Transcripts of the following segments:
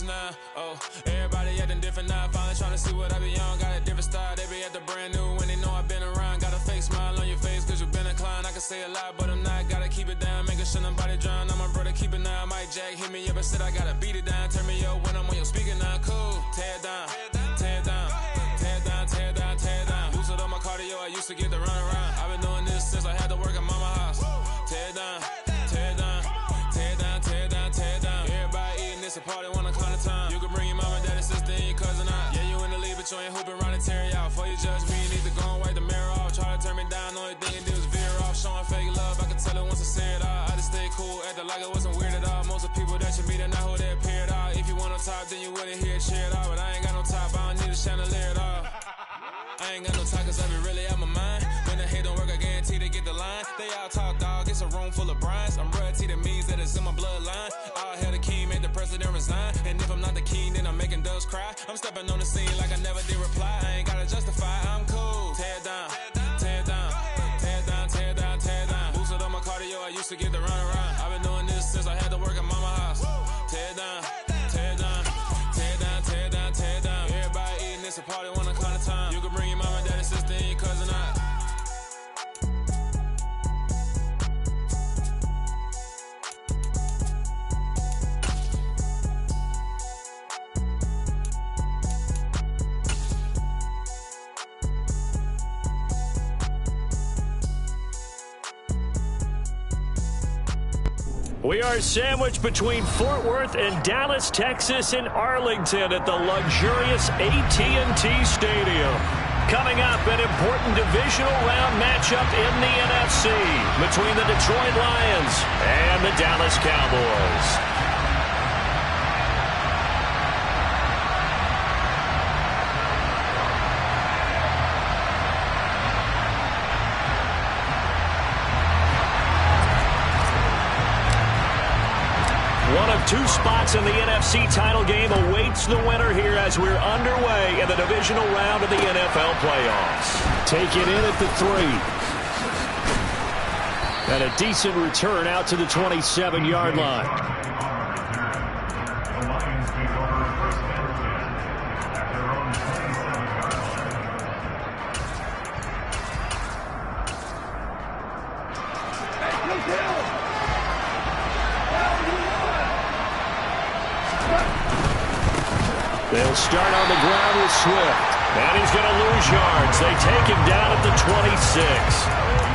now. Oh, everybody acting different now. Finally trying to see what I be on. Got a different style. They be at the brand new when they know I've been around. Got a fake smile on your face cause you've been inclined. I can say a lot, but I'm not. Gotta keep it down. Making sure nobody drown. I'm my brother, keep it now. Mike Jack hit me up and said I gotta beat it down. Turn me up when I'm on your speaker now. Cool. Tear it down. Tear it down. Tear it down. Tear it down. Tear it down. Boosted up my cardio. I used to get the run around. I've been doing this since I had to work at mama house. Tear it down. Tear it down. Tear it down. Tear it down. Tear it down. Everybody eating this a party one o'clock of time. You can bring your mama, daddy, sister, and your cousin out. Yeah, you in the league, but you ain't hooping around and tear out. Before you judge me, you need to go and wipe the mirror off. Try to turn me down, only thing you did was veer off. Showing fake love, I can tell it once I say it all. I just stay cool, acting like it wasn't weird at all. Most of the people that you meet are not who they appear at all. If you want on top, then you wouldn't hear it cheer at all. But I ain't got no top, I don't need a chandelier at all. I ain't got no talk cause I be really out my mind. When the hate don't work, I guarantee they get the line. They all talk dog, it's a room full of brinds. I'm royalty, that means that it's in my bloodline. All hell the king, made the president resign. And if I'm not the king, then I'm making doves cry. I'm stepping on the scene like I never did reply. I ain't gotta justify, I'm cool. Tear it down, tear it down, tear it down, tear it down, tear it down. Boosted up my cardio, I used to get the run around. I've been doing this since I had to work at mama house. Tear it down, tear it down, tear it down, tear it down, tear it down. Everybody eating this a party one o'clock of time. You can bring your mama, daddy, sister, and your cousin out. We are sandwiched between Fort Worth and Dallas, Texas, in Arlington at the luxurious AT&T Stadium. Coming up, an important divisional round matchup in the NFC between the Detroit Lions and the Dallas Cowboys. One of two spots in the NFC title game awaits the winner here as we're underway in the divisional round of the NFL playoffs. Take it in at the 3. And a decent return out to the 27-yard line. They'll start on the ground with Swift. And he's going to lose yards. They take him down at the 26.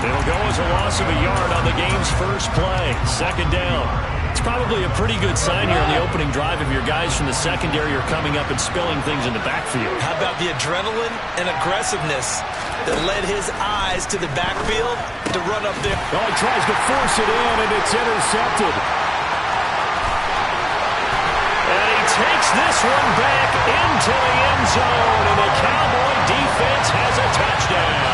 It'll go as a loss of a yard on the game's first play. Second down. It's probably a pretty good sign here on the opening drive if your guys from the secondary are coming up and spilling things in the backfield. How about the adrenaline and aggressiveness that led his eyes to the backfield to run up there? Oh, he tries to force it in, and it's intercepted. Takes this one back into the end zone, and the Cowboy defense has a touchdown.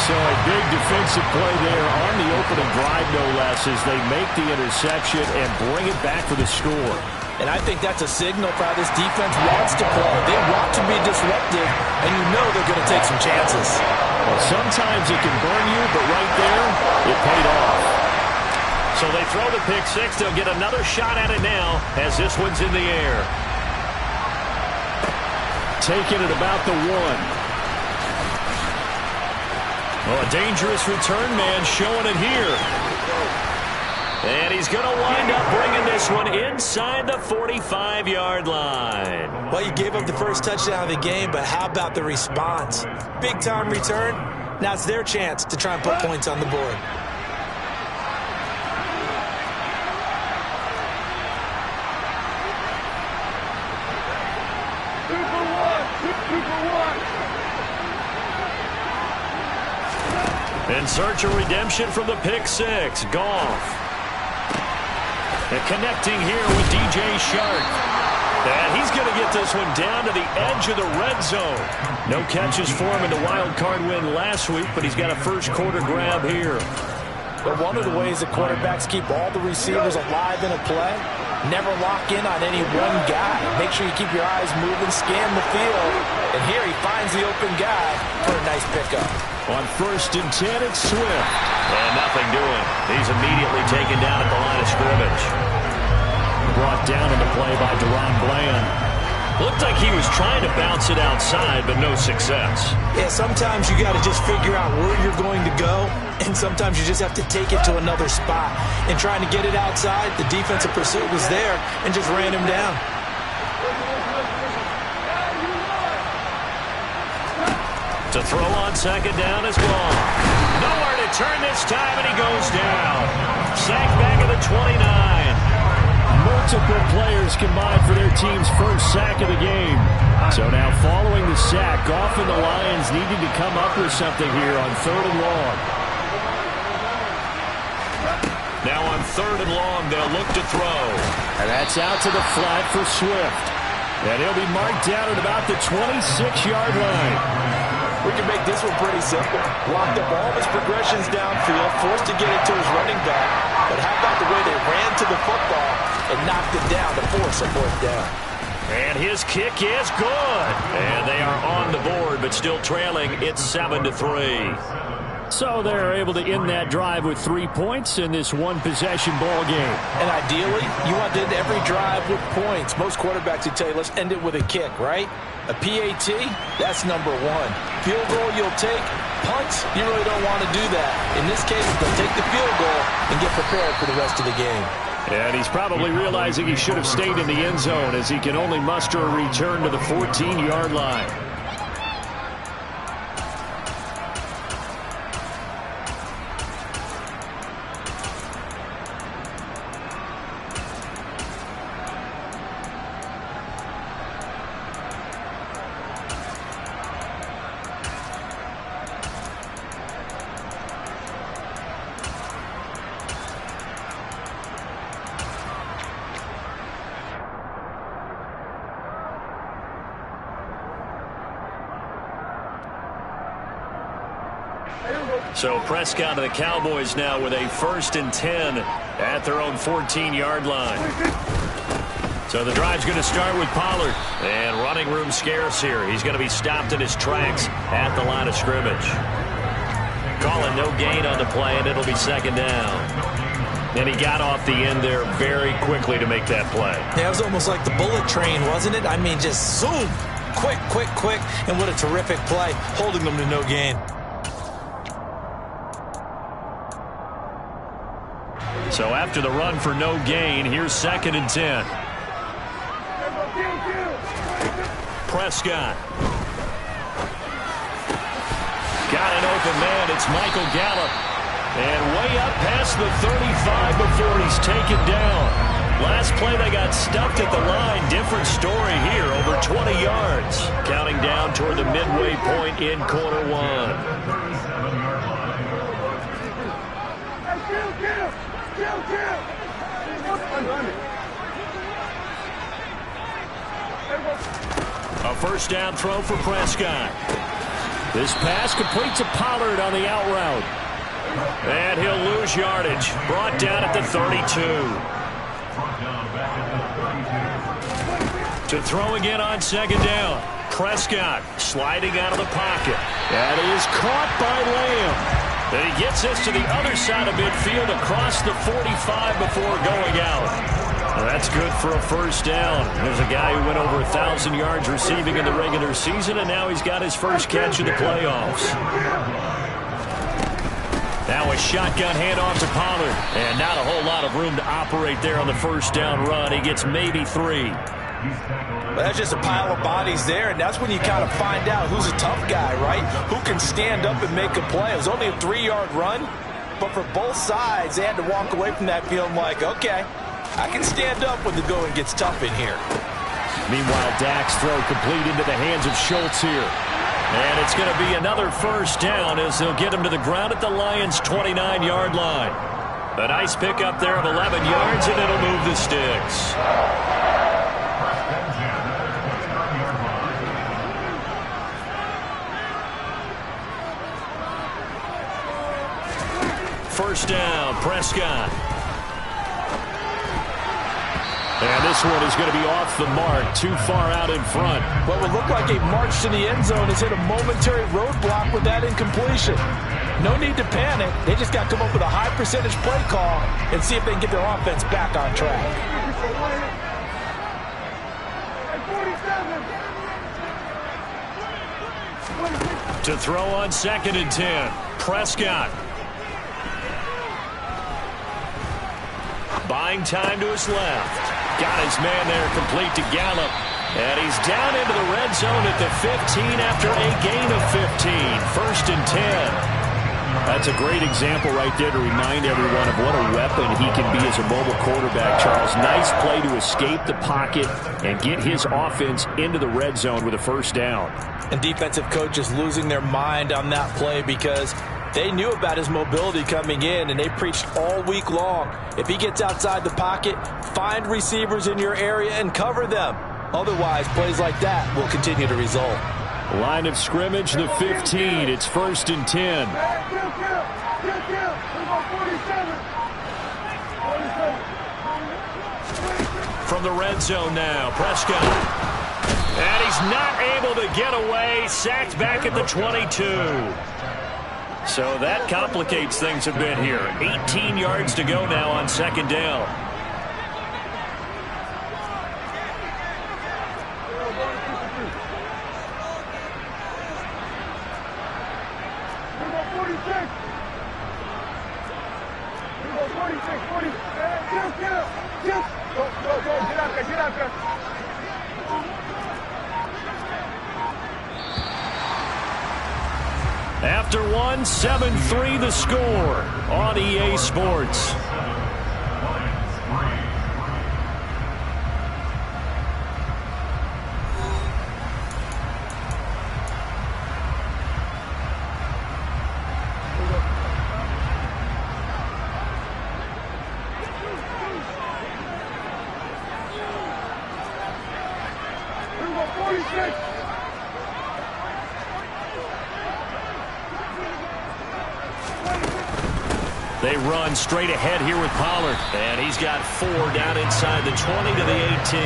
So a big defensive play there on the opening drive, no less, as they make the interception and bring it back for the score. And I think that's a signal for how this defense wants to play. They want to be disruptive, and you know they're going to take some chances. Well, sometimes it can burn you, but right there, it paid off. So they throw the pick six. They'll get another shot at it now as this one's in the air. Taking it about the 1. Oh, a dangerous return man showing it here. And he's going to wind up bringing this one inside the 45-yard line. Well, you gave up the first touchdown of the game, but how about the response? Big-time return. Now it's their chance to try and put points on the board. In search of redemption from the pick six, Goff. And connecting here with DJ Shark. And he's going to get this one down to the edge of the red zone. No catches for him in the wild card win last week, but he's got a first quarter grab here. But one of the ways that quarterbacks keep all the receivers alive in a play, never lock in on any one guy. Make sure you keep your eyes moving, scan the field. And here he finds the open guy for a nice pickup. On 1st and 10, it's Swift. And nothing doing. He's immediately taken down at the line of scrimmage. brought down in the play by Deron Bland. Looked like he was trying to bounce it outside, but no success. Yeah, sometimes you got to just figure out where you're going to go, and sometimes you just have to take it to another spot. And trying to get it outside, the defensive pursuit was there and just ran him down. To throw on second down is gone. Nowhere to turn this time, and he goes down. Sacked back at the 29. Multiple players combined for their team's first sack of the game. So now following the sack, Goff and the Lions needing to come up with something here on 3rd and long. Now on 3rd and long, they'll look to throw. And that's out to the flat for Swift. And he'll be marked down at about the 26-yard line. We can make this one pretty simple. Locked up all of his progressions downfield, forced to get it to his running back. But how about the way they ran to the football and knocked it down to force a 4th down? And his kick is good. And they are on the board, but still trailing. It's 7-3. So they're able to end that drive with 3 points in this one-possession ball game. And ideally, you want to end every drive with points. Most quarterbacks would tell you, let's end it with a kick, right? A PAT, that's number 1. Field goal you'll take. Punts, you really don't want to do that. In this case, they'll take the field goal and get prepared for the rest of the game. And he's probably realizing he should have stayed in the end zone as he can only muster a return to the 14-yard line. So Prescott and the Cowboys now with a 1st and 10 at their own 14-yard line. So the drive's going to start with Pollard. And running room scarce here. He's going to be stopped in his tracks at the line of scrimmage. Calling no gain on the play, and it'll be 2nd down. And he got off the end there very quickly to make that play. Yeah, it was almost like the bullet train, wasn't it? I mean, just zoom. Quick, quick, quick. And what a terrific play, holding them to no gain. So after the run for no gain, here's 2nd and 10. Prescott. Got an open man. It's Michael Gallup. And way up past the 35 before he's taken down. Last play they got stuffed at the line. Different story here. Over 20 yards. Counting down toward the midway point in quarter 1. A 1st down throw for Prescott. This pass complete to Pollard on the out route. And he'll lose yardage. Brought down at the 32. To throw again on 2nd down. Prescott sliding out of the pocket. That is caught by Lamb. And he gets this to the other side of midfield across the 45 before going out. Well, that's good for a 1st down. There's a guy who went over 1,000 yards receiving in the regular season, and now he's got his first catch in the playoffs. Now a shotgun handoff to Pollard. And not a whole lot of room to operate there on the 1st down run. He gets maybe 3. Well, that's just a pile of bodies there, and that's when you kind of find out who's a tough guy, right? Who can stand up and make a play. It was only a 3-yard run, but for both sides, they had to walk away from that feeling like, okay, I can stand up when the going gets tough in here. Meanwhile, Dak's throw complete into the hands of Schultz here. And it's going to be another 1st down as they'll get him to the ground at the Lions' 29-yard line. A nice pickup there of 11 yards, and it'll move the sticks. First down, Prescott. And this one is going to be off the mark, too far out in front. What would look like a march to the end zone has hit a momentary roadblock with that incompletion. No need to panic. They just got to come up with a high percentage play call and see if they can get their offense back on track. To throw on 2nd and 10. Prescott. Buying time to his left. Got his man there, complete to Gallup. And he's down into the red zone at the 15 after a gain of 15. 1st and 10. That's a great example right there to remind everyone of what a weapon he can be as a mobile quarterback, Charles. Nice play to escape the pocket and get his offense into the red zone with a 1st down. And defensive coaches losing their mind on that play because they knew about his mobility coming in, and they preached all week long. If he gets outside the pocket, find receivers in your area and cover them. Otherwise, plays like that will continue to result. Line of scrimmage, the 15. It's 1st and 10. From the red zone now, Prescott. And he's not able to get away. Sacked back at the 22. So that complicates things a bit here. 18 yards to go now on 2nd down. After one, 7-3 the score on EA Sports. They run straight ahead here with Pollard. And he's got 4 down inside the 20 to the 18.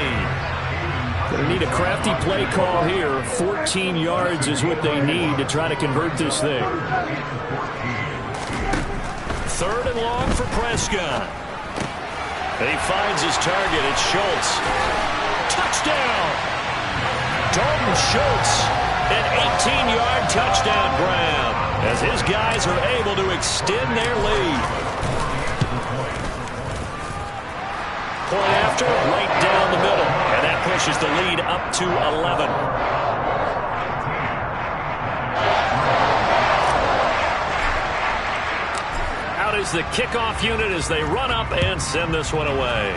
Going to need a crafty play call here. 14 yards is what they need to try to convert this thing. 3rd and long for Prescott. He finds his target. It's Schultz. Touchdown! Dalton Schultz, an 18-yard touchdown grab, as his guys are able to extend their lead. Point after, right down the middle, and that pushes the lead up to 11. Out is the kickoff unit as they run up and send this one away.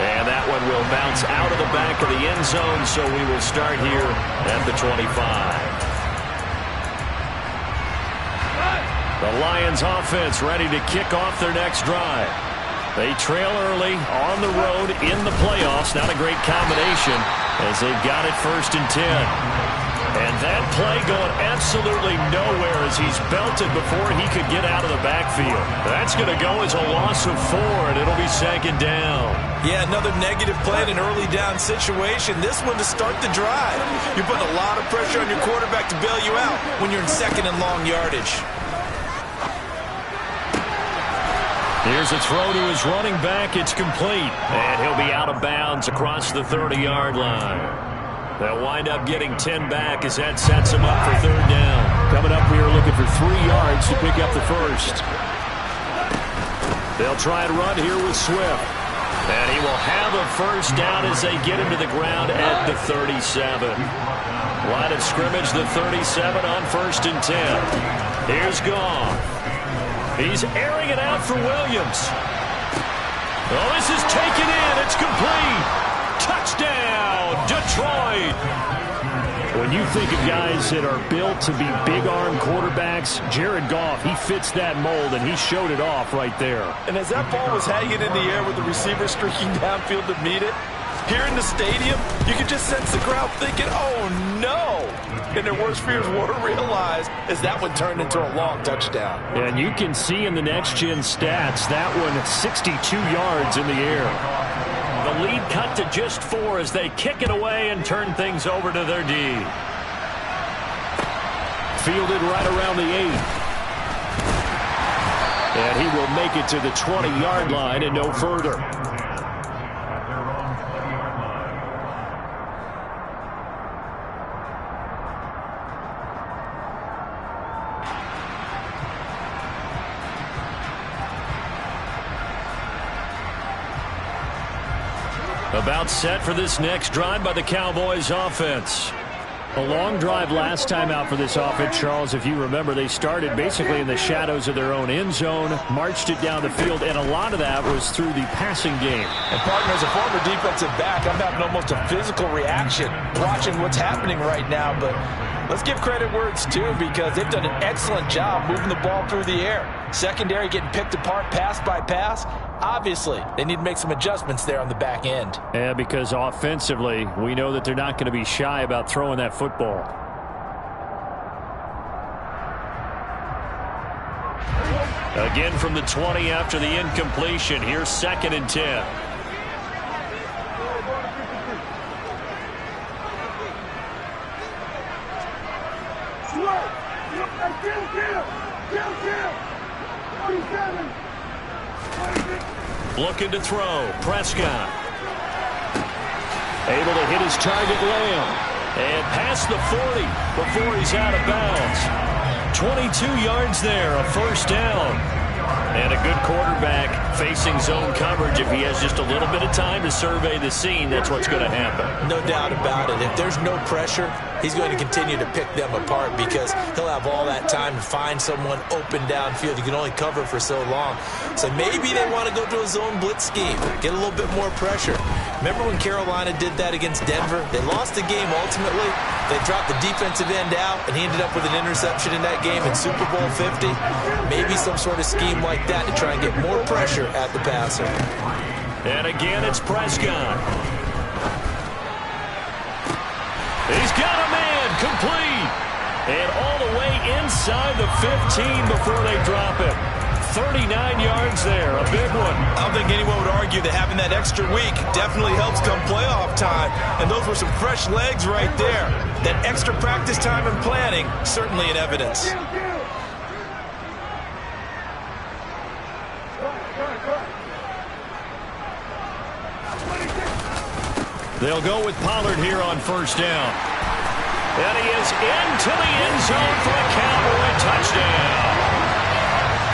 And that one will bounce out of the back of the end zone, so we will start here at the 25. The Lions offense ready to kick off their next drive. They trail early on the road in the playoffs. Not a great combination as they've got it 1st and 10. And that play going absolutely nowhere as he's belted before he could get out of the backfield. That's going to go as a loss of 4, and it'll be 2nd down. Yeah, another negative play in an early down situation. This one to start the drive. You're putting a lot of pressure on your quarterback to bail you out when you're in 2nd and long yardage. Here's a throw to his running back. It's complete. And he'll be out of bounds across the 30-yard line. They'll wind up getting 10 back as that sets them up for 3rd down. Coming up, we are looking for 3 yards to pick up the 1st. They'll try and run here with Swift. And he will have a 1st down as they get him to the ground at the 37. Line of scrimmage, the 37 on 1st and 10. Here's Goff. He's airing it out for Williams. Oh, this is taken in. It's complete. Touchdown, Detroit. When you think of guys that are built to be big-arm quarterbacks, Jared Goff, he fits that mold, and he showed it off right there. And as that ball was hanging in the air with the receiver streaking downfield to meet it, here in the stadium, you could just sense the crowd thinking, oh, no. And their worst fears were realized as that one turned into a long touchdown. And you can see in the next-gen stats, that one 62 yards in the air. The lead cut to just 4 as they kick it away and turn things over to their D. Fielded right around the 8. And he will make it to the 20-yard line and no further. About set for this next drive by the Cowboys offense. A long drive last time out for this offense, Charles. If you remember, they started basically in the shadows of their own end zone, marched it down the field, and a lot of that was through the passing game. And, partner, as a former defensive back, I'm having almost a physical reaction watching what's happening right now. But let's give credit where it's due, because they've done an excellent job moving the ball through the air. Secondary getting picked apart pass by pass. Obviously, they need to make some adjustments there on the back end. Yeah, because offensively, we know that they're not going to be shy about throwing that football. Again from the 20 after the incompletion. Here's 2nd and 10. Looking to throw. Prescott. Able to hit his target, Lamb. And past the 40 before he's out of bounds. 22 yards there, a first down. And a good quarterback facing zone coverage. If he has just a little bit of time to survey the scene, that's what's going to happen. No doubt about it. If there's no pressure, he's going to continue to pick them apart, because he'll have all that time to find someone open downfield. He can only cover for so long. So maybe they want to go to a zone blitz scheme, get a little bit more pressure. Remember when Carolina did that against Denver? They lost the game ultimately. They dropped the defensive end out, and he ended up with an interception in that game in Super Bowl 50. Maybe some sort of scheme like that to try and get more pressure at the passer. And again, it's Prescott. He's got a man, complete. And all the way inside the 15 before they drop him. 39 yards there, a big one. I don't think anyone would argue that having that extra week definitely helps come playoff time. And those were some fresh legs right there. That extra practice time and planning, certainly in evidence. They'll go with Pollard here on first down. And he is into the end zone for a Cowboy touchdown.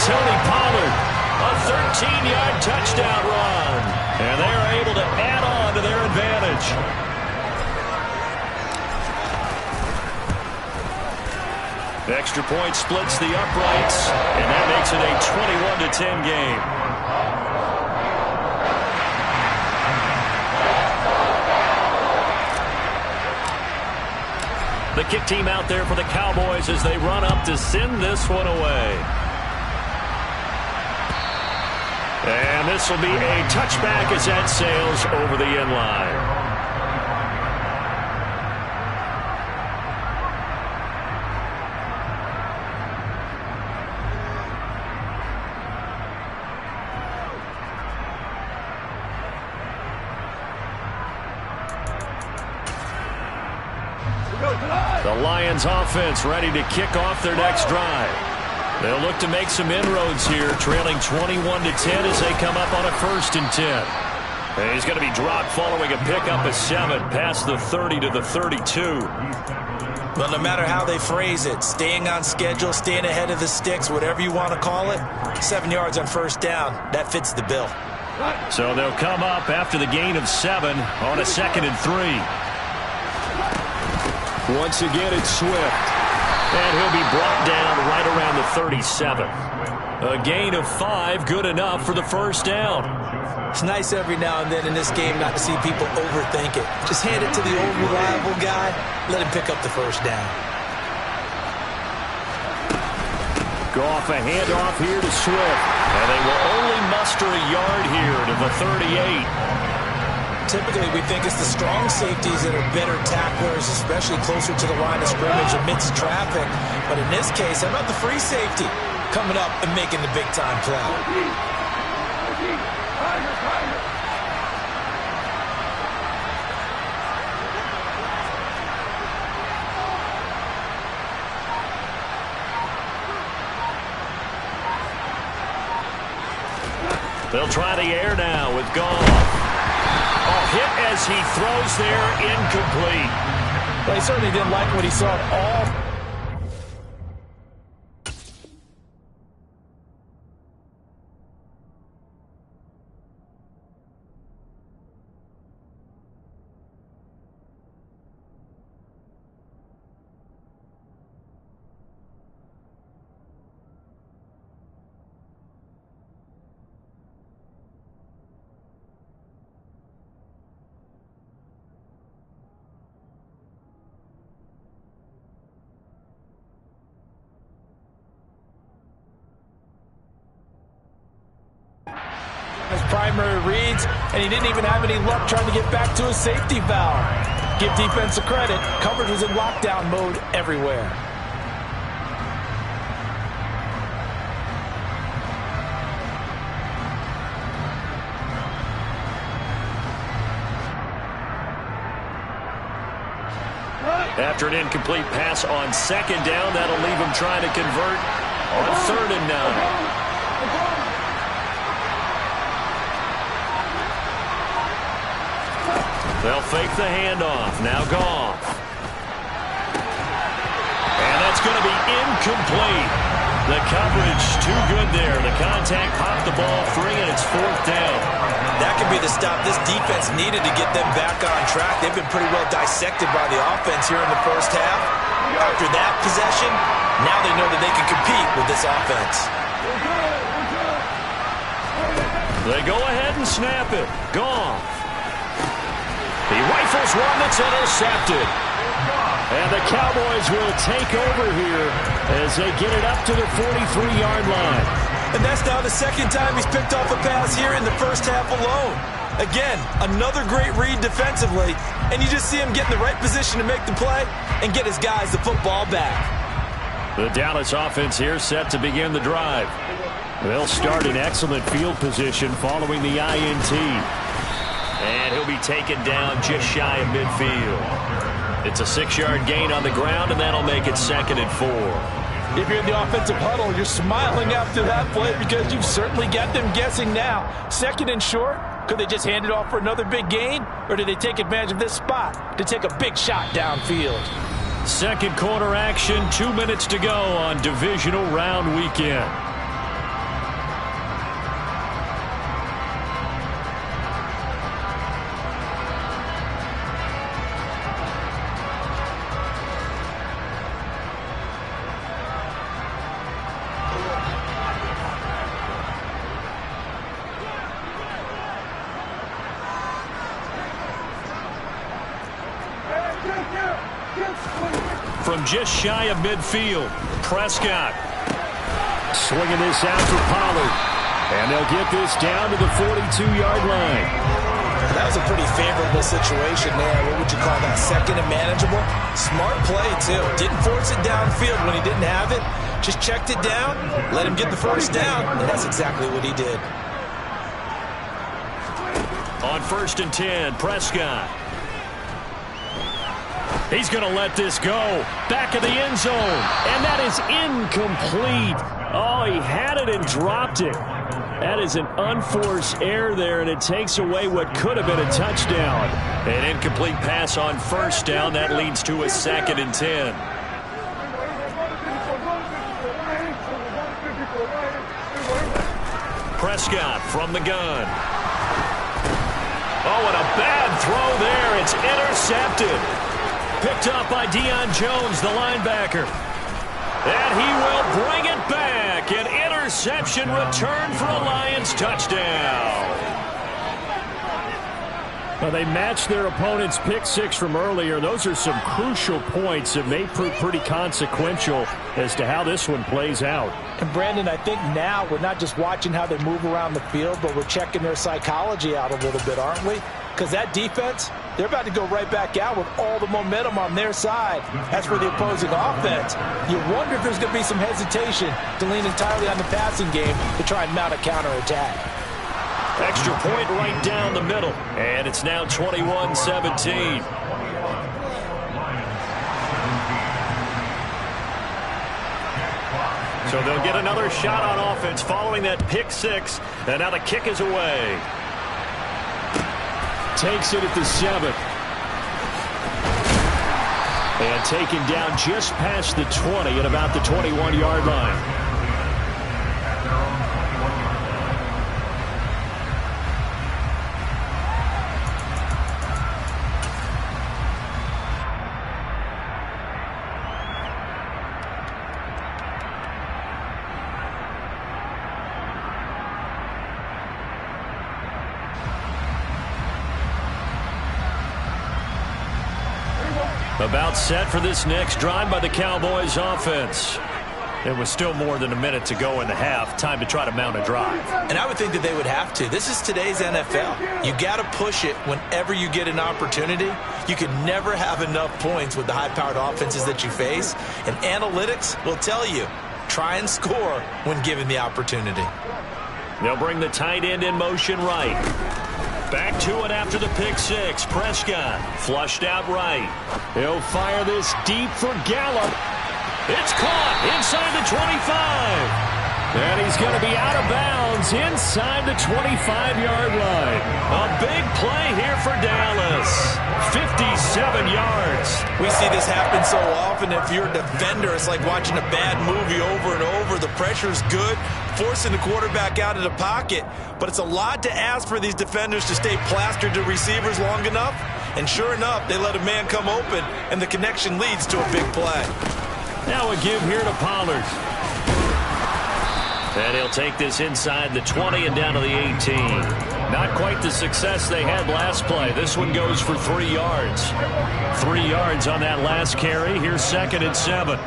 Tony Pollard, a 13-yard touchdown run. And they are able to add on to their advantage. Extra point splits the uprights, and that makes it a 21-10 game. The kick team out there for the Cowboys as they run up to send this one away. And this will be a touchback as that sails over the end line. The Lions offense ready to kick off their next drive. They'll look to make some inroads here, trailing 21-10 as they come up on a 1st and 10. And he's going to be dropped following a pickup of 7 past the 30 to the 32. Well, no matter how they phrase it, staying on schedule, staying ahead of the sticks, whatever you want to call it, 7 yards on first down, that fits the bill. So they'll come up after the gain of 7 on a 2nd and 3. Once again, it's Swift. And he'll be brought down right around the 37. A gain of 5, good enough for the first down. It's nice every now and then in this game not to see people overthink it. Just hand it to the old reliable guy. Let him pick up the first down. Goff a handoff here to Swift. And they will only muster a yard here to the 38. Typically, we think it's the strong safeties that are better tacklers, especially closer to the line of scrimmage amidst traffic. But in this case, how about the free safety coming up and making the big-time play? They'll try the air now with Goff. Oh, hit as he throws there, incomplete. Well, he certainly didn't like what he saw at all. His primary reads, and he didn't even have any luck trying to get back to his safety valve. Give defense a credit. Coverage was in lockdown mode everywhere. After an incomplete pass on second down, that'll leave him trying to convert on 3rd and 9. They'll fake the handoff. Now Goff. And that's going to be incomplete. The coverage too good there. The contact popped the ball free, and it's 4th down. That could be the stop this defense needed to get them back on track. They've been pretty well dissected by the offense here in the first half. After that possession, now they know that they can compete with this offense. They go ahead and snap it. Goff. He rifles one that's intercepted. And the Cowboys will take over here as they get it up to the 43-yard line. And that's now the second time he's picked off a pass here in the first half alone. Again, another great read defensively, and you just see him get in the right position to make the play and get his guys the football back. The Dallas offense here set to begin the drive. They'll start in excellent field position following the INT. And he'll be taken down just shy of midfield. It's a 6-yard gain on the ground, and that'll make it 2nd and 4. If you're in the offensive huddle, you're smiling after that play because you've certainly got them guessing now. 2nd and short, could they just hand it off for another big gain? Or did they take advantage of this spot to take a big shot downfield? Second quarter action, 2 minutes to go on divisional round weekend. From just shy of midfield, Prescott swinging this out for Pollard. And they'll get this down to the 42-yard line. That was a pretty favorable situation there. What would you call that? 2nd and manageable? Smart play, too. Didn't force it downfield when he didn't have it. Just checked it down, let him get the first down, and that's exactly what he did. On 1st and 10, Prescott. He's going to let this go. Back of the end zone. And that is incomplete. Oh, he had it and dropped it. That is an unforced error there, and it takes away what could have been a touchdown. An incomplete pass on 1st down. That leads to a 2nd and 10. Prescott from the gun. Oh, and a bad throw there. It's intercepted. Picked up by Deion Jones, the linebacker. And he will bring it back. An interception return for a Lions touchdown. Well, they matched their opponent's pick 6 from earlier. Those are some crucial points that may prove pretty consequential as to how this one plays out. And, Brandon, I think now we're not just watching how they move around the field, but we're checking their psychology out a little bit, aren't we? Because that defense, they're about to go right back out with all the momentum on their side. As for the opposing offense, you wonder if there's going to be some hesitation to lean entirely on the passing game to try and mount a counterattack. Extra point right down the middle. And it's now 21-17. So they'll get another shot on offense following that pick six. And now the kick is away. Takes it at the 7. And taken down just past the 20 at about the 21-yard line. About set for this next drive by the Cowboys offense. It was still more than a minute to go in the half. Time to try to mount a drive. And I would think that they would have to. This is today's NFL. You got to push it whenever you get an opportunity. You can never have enough points with the high-powered offenses that you face. And analytics will tell you, try and score when given the opportunity. They'll bring the tight end in motion right. Back to it after the pick six. Prescott flushed out right. He'll fire this deep for Gallup. It's caught inside the 25. And he's going to be out of bounds inside the 25-yard line. A big play here for Dallas. 57 yards. We see this happen so often. If you're a defender, it's like watching a bad movie over and over. The pressure's good, forcing the quarterback out of the pocket. But it's a lot to ask for these defenders to stay plastered to receivers long enough. And sure enough, they let a man come open, and the connection leads to a big play. Now a give here to Pollard. And he'll take this inside the 20 and down to the 18. Not quite the success they had last play. This one goes for 3 yards. 3 yards on that last carry. Here's 2nd and 7.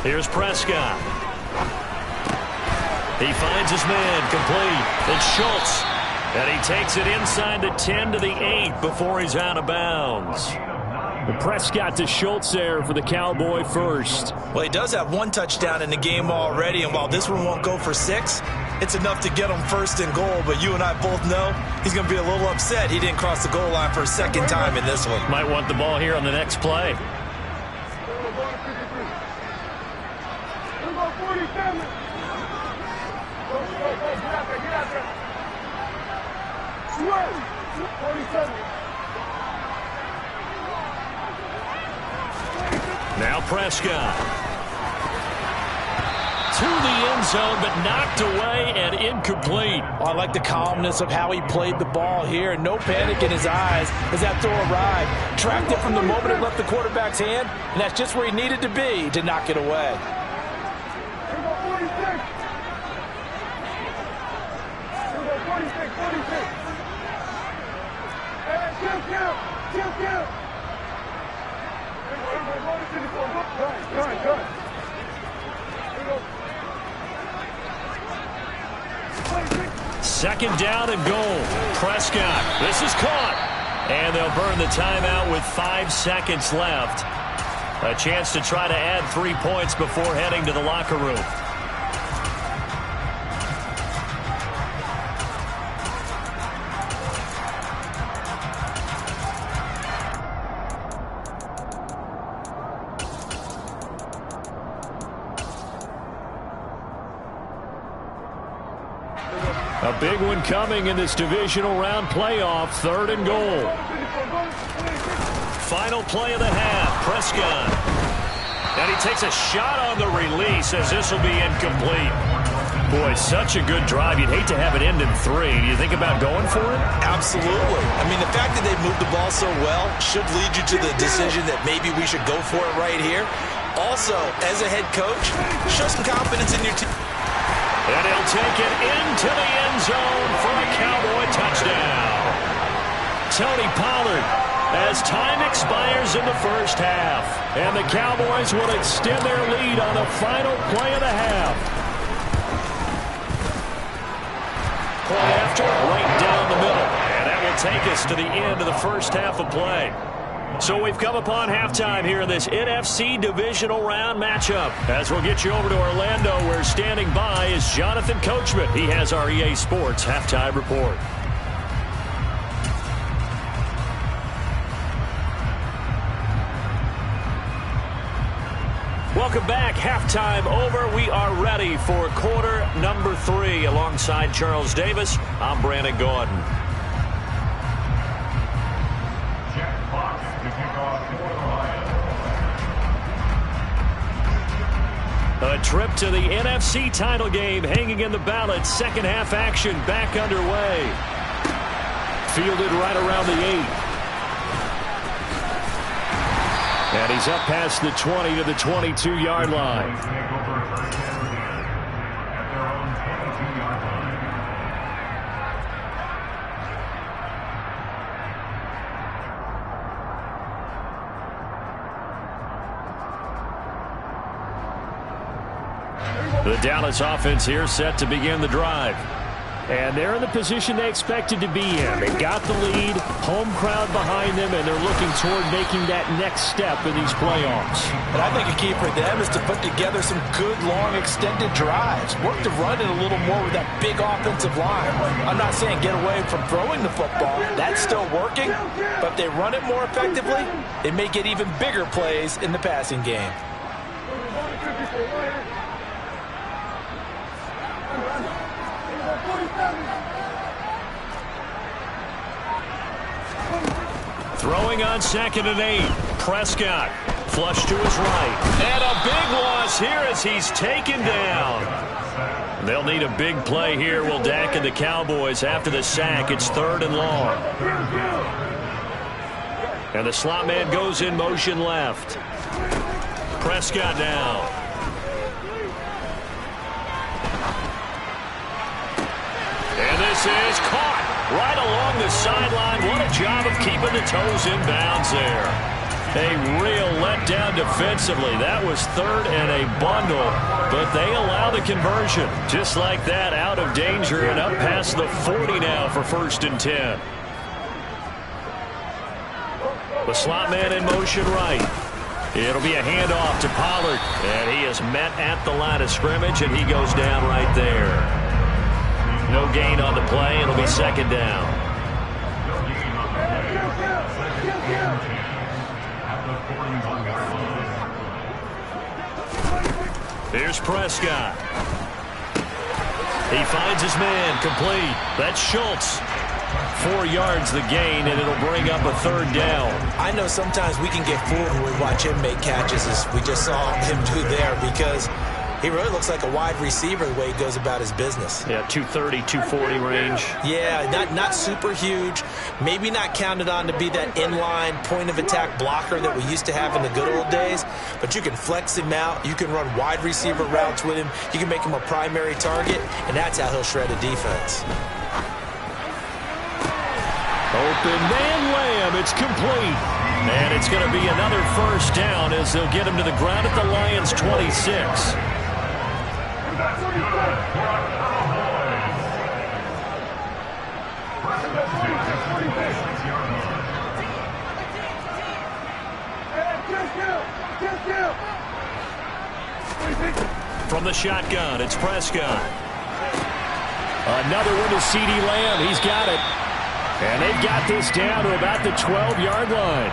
Here's Prescott. He finds his man complete. It's Schultz. And he takes it inside the 10 to the 8 before he's out of bounds. And Prescott to Schultz there for the Cowboy first. Well, he does have 1 touchdown in the game already, and while this one won't go for 6, it's enough to get him 1st and goal. But you and I both know he's going to be a little upset he didn't cross the goal line for a 2nd time in this one. Might want the ball here on the next play. Now Prescott. To the end zone, but knocked away and incomplete. I like the calmness of how he played the ball here. And no panic in his eyes as that throw arrived. Tracked it from the moment it left the quarterback's hand, and that's just where he needed to be to knock it away. Second down and goal. Prescott. This is caught. And they'll burn the timeout with 5 seconds left. A chance to try to add 3 points before heading to the locker room. A big one coming in this divisional round playoff. 3rd and goal. Final play of the half. Prescott. And he takes a shot on the release as this will be incomplete. Boy, such a good drive. You'd hate to have it end in 3. Do you think about going for it? Absolutely. I mean, the fact that they moved the ball so well should lead you to the decision that maybe we should go for it right here. Also, as a head coach, show some confidence in your team. And he'll take it into the end zone for a Cowboy touchdown. Tony Pollard, as time expires in the first half. And the Cowboys will extend their lead on the final play of the half. point after, right down the middle. And that will take us to the end of the first half of play. So we've come upon halftime here in this NFC divisional round matchup. As we'll get you over to Orlando, where standing by is Jonathan Coachman. He has our EA Sports halftime report. Welcome back. Halftime over. We are ready for quarter number 3. Alongside Charles Davis, I'm Brandon Gaudin. A trip to the NFC title game hanging in the balance. Second half action back underway. Fielded right around the 8. And he's up past the 20 to the 22-yard line. The Dallas offense here set to begin the drive. And they're in the position they expected to be in. They got the lead, home crowd behind them, and they're looking toward making that next step in these playoffs. And I think a key for them is to put together some good, long, extended drives. Work to run it a little more with that big offensive line. I'm not saying get away from throwing the football. That's still working. But if they run it more effectively, they may get even bigger plays in the passing game. Throwing on 2nd and 8. Prescott flush to his right. And a big loss here as he's taken down. They'll need a big play here, will Dak and the Cowboys after the sack. It's 3rd and long. And the slot man goes in motion left. Prescott now. And this is caught right along the sideline. What a job of keeping the toes in bounds there. A real letdown defensively. That was 3rd and a bundle, but they allow the conversion. Just like that, out of danger and up past the 40 now for 1st and 10. The slot man in motion right. It'll be a handoff to Pollard, and he is met at the line of scrimmage, and he goes down right there. No gain on the play. It'll be 2nd down. Here's Prescott. He finds his man, complete. That's Schultz. 4 yards the gain, and it'll bring up a 3rd down. I know sometimes we can get fooled when we watch him make catches, as we just saw him do there, because he really looks like a wide receiver the way he goes about his business. Yeah, 230, 240 range. Yeah, not super huge. Maybe not counted on to be that inline point-of-attack blocker that we used to have in the good old days, but you can flex him out. You can run wide receiver routes with him. You can make him a primary target, and that's how he'll shred a defense. Open man Lamb. It's complete. And it's going to be another 1st down as they'll get him to the ground at the Lions' 26. From the shotgun, it's Prescott. Another one to CeeDee Lamb. He's got it. And they've got this down to about the 12-yard line.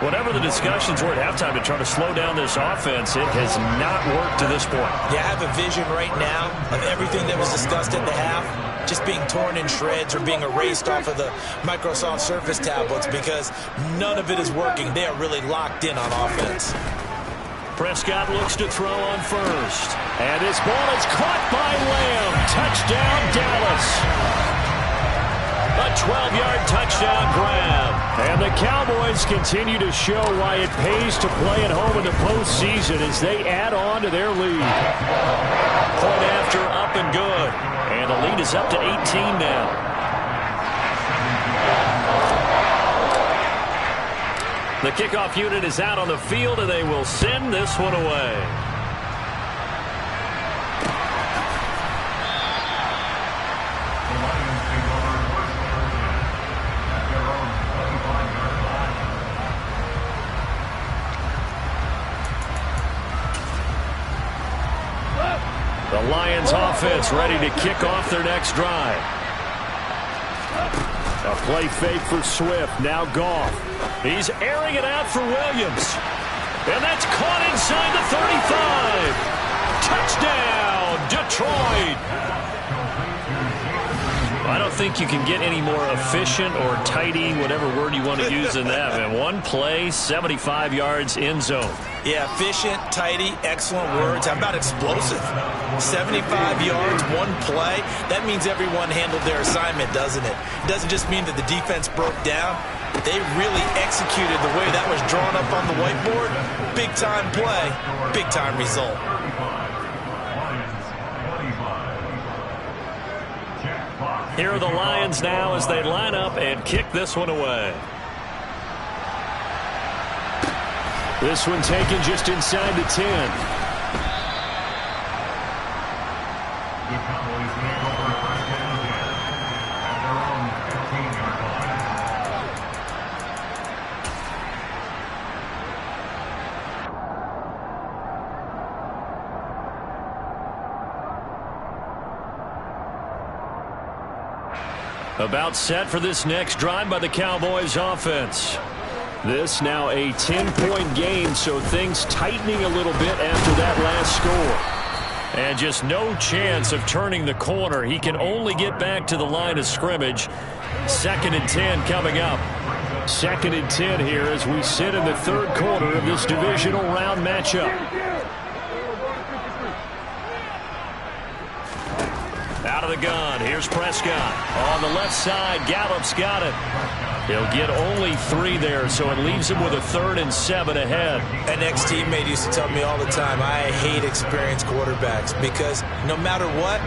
Whatever the discussions were at halftime to try to slow down this offense, it has not worked to this point. Yeah, I have a vision right now of everything that was discussed at the half just being torn in shreds or being erased off of the Microsoft Surface tablets, because none of it is working. They are really locked in on offense. Prescott looks to throw on 1st. And his ball is caught by Lamb. Touchdown, Dallas. A 12-yard touchdown grab. And the Cowboys continue to show why it pays to play at home in the postseason as they add on to their lead. Point after, up and good. And the lead is up to 18 now. The kickoff unit is out on the field, and they will send this one away. offense ready to kick off their next drive. A play fake for Swift. Now Goff. He's airing it out for Williams. And that's caught inside the 35. Touchdown, Detroit. I don't think you can get any more efficient or tidy, whatever word you want to use in that, man. One play, 75 yards, end zone. Yeah, efficient, tidy, excellent words. How about explosive? 75 yards, one play. That means everyone handled their assignment, doesn't it? It doesn't just mean that the defense broke down. They really executed the way that was drawn up on the whiteboard. Big-time play, big-time result. Here are the Lions now as they line up and kick this one away. This one taken just inside the 10. The Cowboys make over first and 10 at their own 15-yard line. About set for this next drive by the Cowboys offense. This now a 10-point game, so things tightening a little bit after that last score. And just no chance of turning the corner. He can only get back to the line of scrimmage. 2nd and 10 coming up. 2nd and 10 here as we sit in the third quarter of this divisional round matchup. Out of the gun, here's Prescott. On the left side, Gallup's got it. He'll get only 3 there, so it leaves him with a 3rd and 7 ahead. An ex-teammate used to tell me all the time, I hate experienced quarterbacks because no matter what,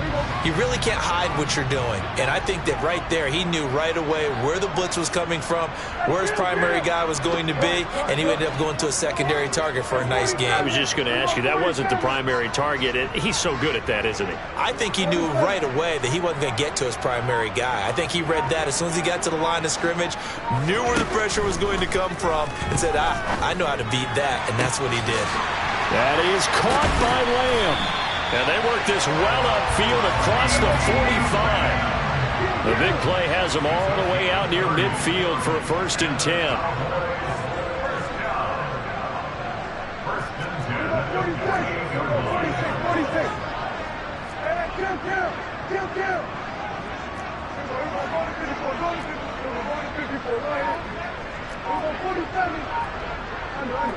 you really can't hide what you're doing. And I think that right there, he knew right away where the blitz was coming from, where his primary guy was going to be, and he ended up going to a secondary target for a nice game. I was just going to ask you, that wasn't the primary target. He's so good at that, isn't he? I think he knew right away that he wasn't going to get to his primary guy. I think he read that as soon as he got to the line of scrimmage, knew where the pressure was going to come from, and said, I know how to beat that, and that's what he did. That is caught by Lamb. And they work this well upfield across the 45. The big play has them all the way out near midfield for a 1st and 10.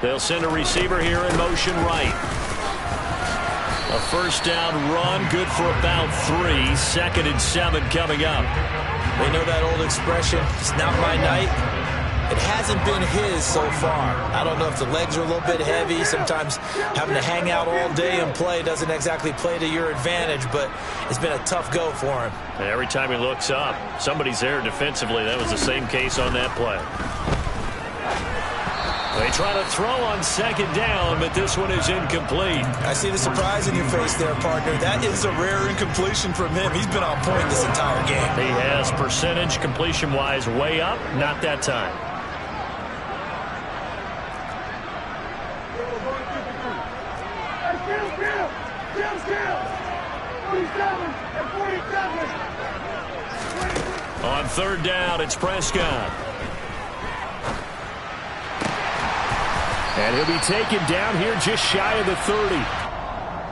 They'll send a receiver here in motion right. A 1st down run, good for about 3. 2nd and 7 coming up. They know that old expression, it's not my night. It hasn't been his so far. I don't know if the legs are a little bit heavy. Sometimes having to hang out all day and play doesn't exactly play to your advantage, but it's been a tough go for him. And every time he looks up, somebody's there defensively. That was the same case on that play. They try to throw on 2nd down, but this one is incomplete. I see the surprise in your face there, partner. That is a rare incompletion from him. He's been on point this entire game. He has percentage completion-wise way up, not that time. On 3rd down, it's Prescott. And he'll be taken down here just shy of the 30.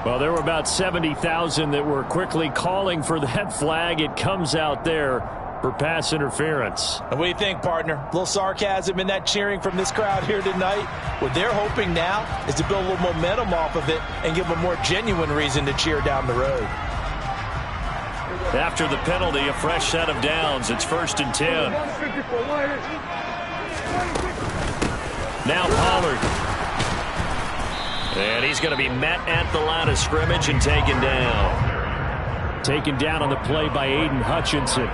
Well, there were about 70,000 that were quickly calling for that flag. It comes out there for pass interference. And what do you think, partner? A little sarcasm in that cheering from this crowd here tonight. What they're hoping now is to build a little momentum off of it and give them a more genuine reason to cheer down the road. After the penalty, a fresh set of downs. It's 1st and 10. Now Pollard. And he's going to be met at the line of scrimmage and taken down. Taken down on the play by Aiden Hutchinson.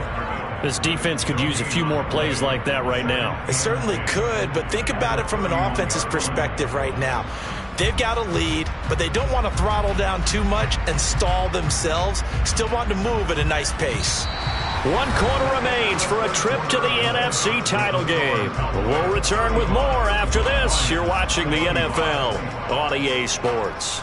This defense could use a few more plays like that right now. It certainly could, but think about it from an offense's perspective right now. They've got a lead, but they don't want to throttle down too much and stall themselves. Still want to move at a nice pace. 1 quarter remains for a trip to the NFC title game. We'll return with more after this. You're watching the NFL on EA Sports.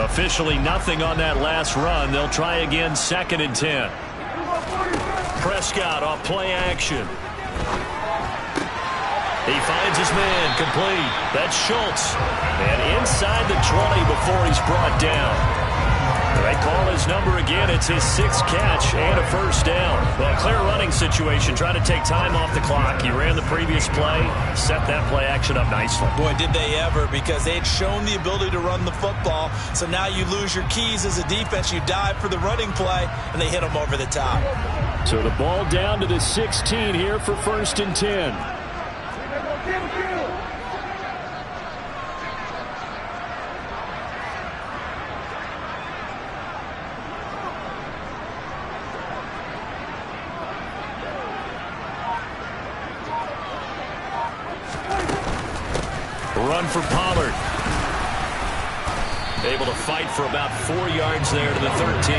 Officially nothing on that last run. They'll try again 2nd and 10. Prescott off play action. He finds his man complete. That's Schultz. And inside the 20 before he's brought down. They call his number again. It's his 6th catch and a 1st down. Well, clear running situation. Trying to take time off the clock. He ran the previous play. Set that play action up nicely. Boy, did they ever, because they had shown the ability to run the football. So now you lose your keys as a defense. You dive for the running play, and they hit him over the top. So the ball down to the 16 here for 1st and 10. Run for Pollard. Able to fight for about 4 yards there to the 13.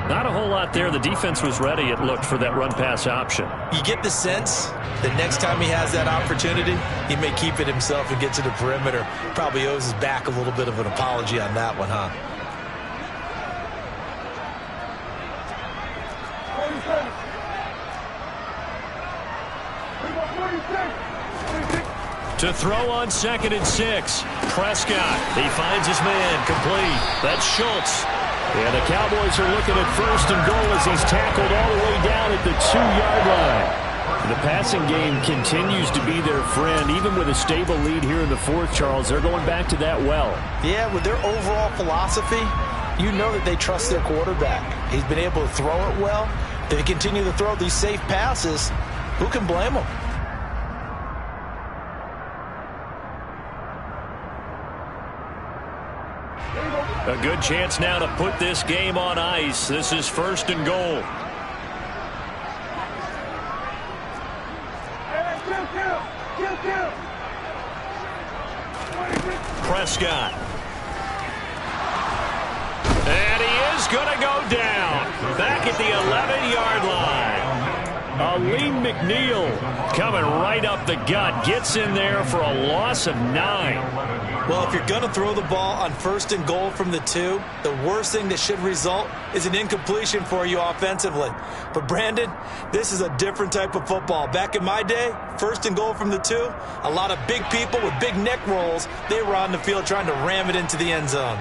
Not a whole lot there. The defense was ready, it looked, for that run-pass option. You get the sense that next time he has that opportunity, he may keep it himself and get to the perimeter. Probably owes his back a little bit of an apology on that one, huh? To throw on 2nd and 6. Prescott. He finds his man complete. That's Schultz. And the Cowboys are looking at 1st and goal as he's tackled all the way down at the 2-yard line. The passing game continues to be their friend. Even with a stable lead here in the 4th, Charles, they're going back to that well. Yeah, with their overall philosophy, you know that they trust their quarterback. He's been able to throw it well. If they continue to throw these safe passes, who can blame them? A good chance now to put this game on ice. This is 1st and goal. Prescott. And he is going to go down. Back at the 11-yard line. Aleem McNeil coming right up the gut. Gets in there for a loss of 9. Well, if you're going to throw the ball on 1st and goal from the 2, the worst thing that should result is an incompletion for you offensively. But, Brandon, this is a different type of football. Back in my day, 1st and goal from the 2, a lot of big people with big neck rolls, they were on the field trying to ram it into the end zone.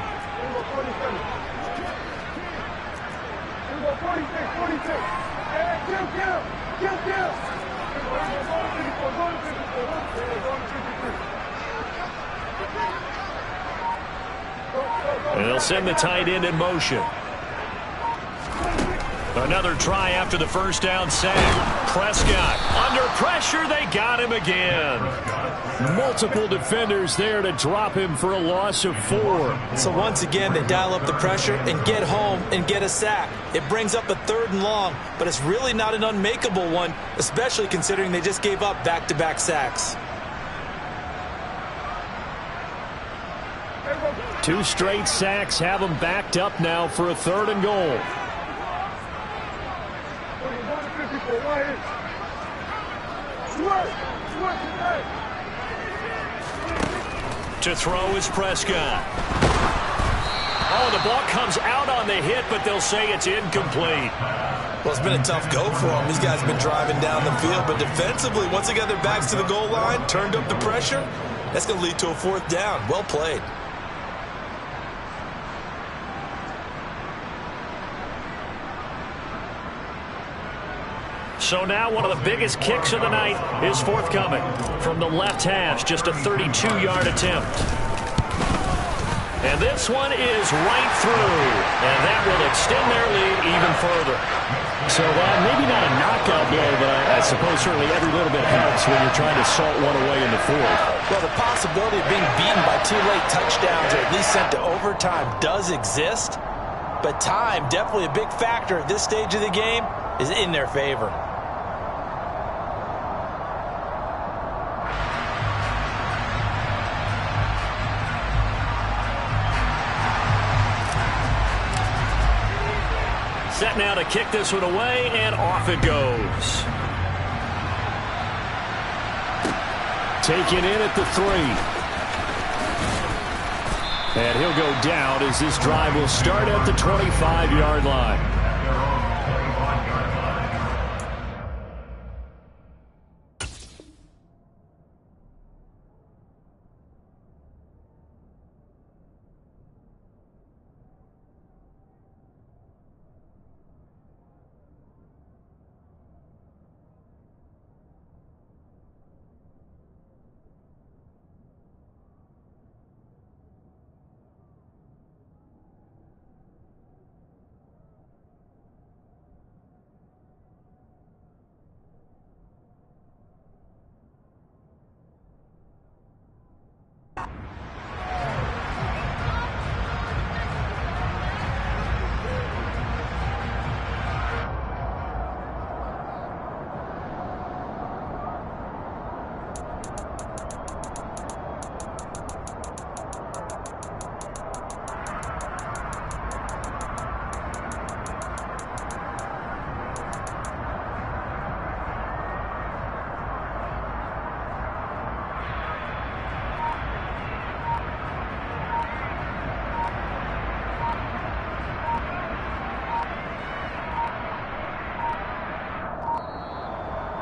And they'll send the tight end in motion. Another try after the 1st down sack. Prescott under pressure. They got him again. Multiple defenders there to drop him for a loss of 4. So once again, they dial up the pressure and get home and get a sack. It brings up a 3rd and long, but it's really not an unmakeable one, especially considering they just gave up back-to-back sacks. 2 straight sacks have them backed up now for a 3rd and goal. To throw is Prescott. Oh, the ball comes out on the hit, but they'll say it's incomplete. Well, it's been a tough go for them. These guys have been driving down the field, but defensively, once they got their backs to the goal line, turned up the pressure, that's going to lead to a 4th down. Well played. So now one of the biggest kicks of the night is forthcoming from the left hash, just a 32-yard attempt. And this one is right through, and that will extend their lead even further. So maybe not a knockout blow, but I suppose certainly every little bit helps when you're trying to salt one away in the 4th. Well, the possibility of being beaten by 2 late touchdowns or at least sent to overtime does exist, but time, definitely a big factor at this stage of the game, is in their favor. Set now to kick this one away, and off it goes. Taken in at the 3. And he'll go down as this drive will start at the 25-yard line. At their own 25-yard line.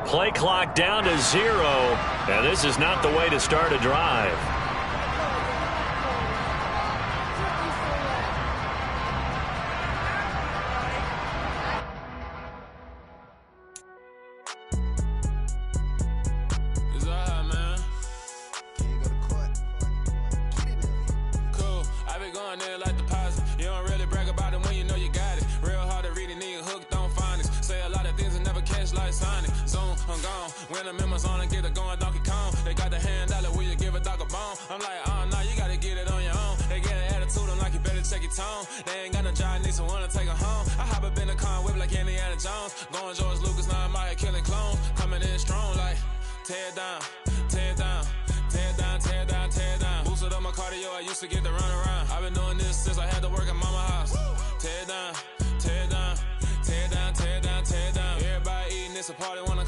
Play clock down to 0, and this is not the way to start a drive. It's all right, man. Cool. I be going there like deposit. You don't really brag about it when you know you got it. Real hard to read a nigga hooked, don't find it. Say a lot of things and never catch like Sonic. Zoom, I'm gone. When I'm in my zone, I get it going Donkey Kong. They got the hand dollar, will you give a dog a bone? I'm like, oh, no, you gotta get it on your own. They get an attitude, I'm like, you better check your tone. They ain't got no job, need someone to take her home. I hop up in the car, whip like Indiana Jones. Going George Lucas, now I'm out here killing clones. Coming in strong like, tear down, tear down, tear down, tear down, tear down. Boosted up my cardio, I used to get to run around. I've been doing this since I had to work at mama house. Tear down, tear down, tear down, tear down, tear down. Everybody eating, it's a party, wanna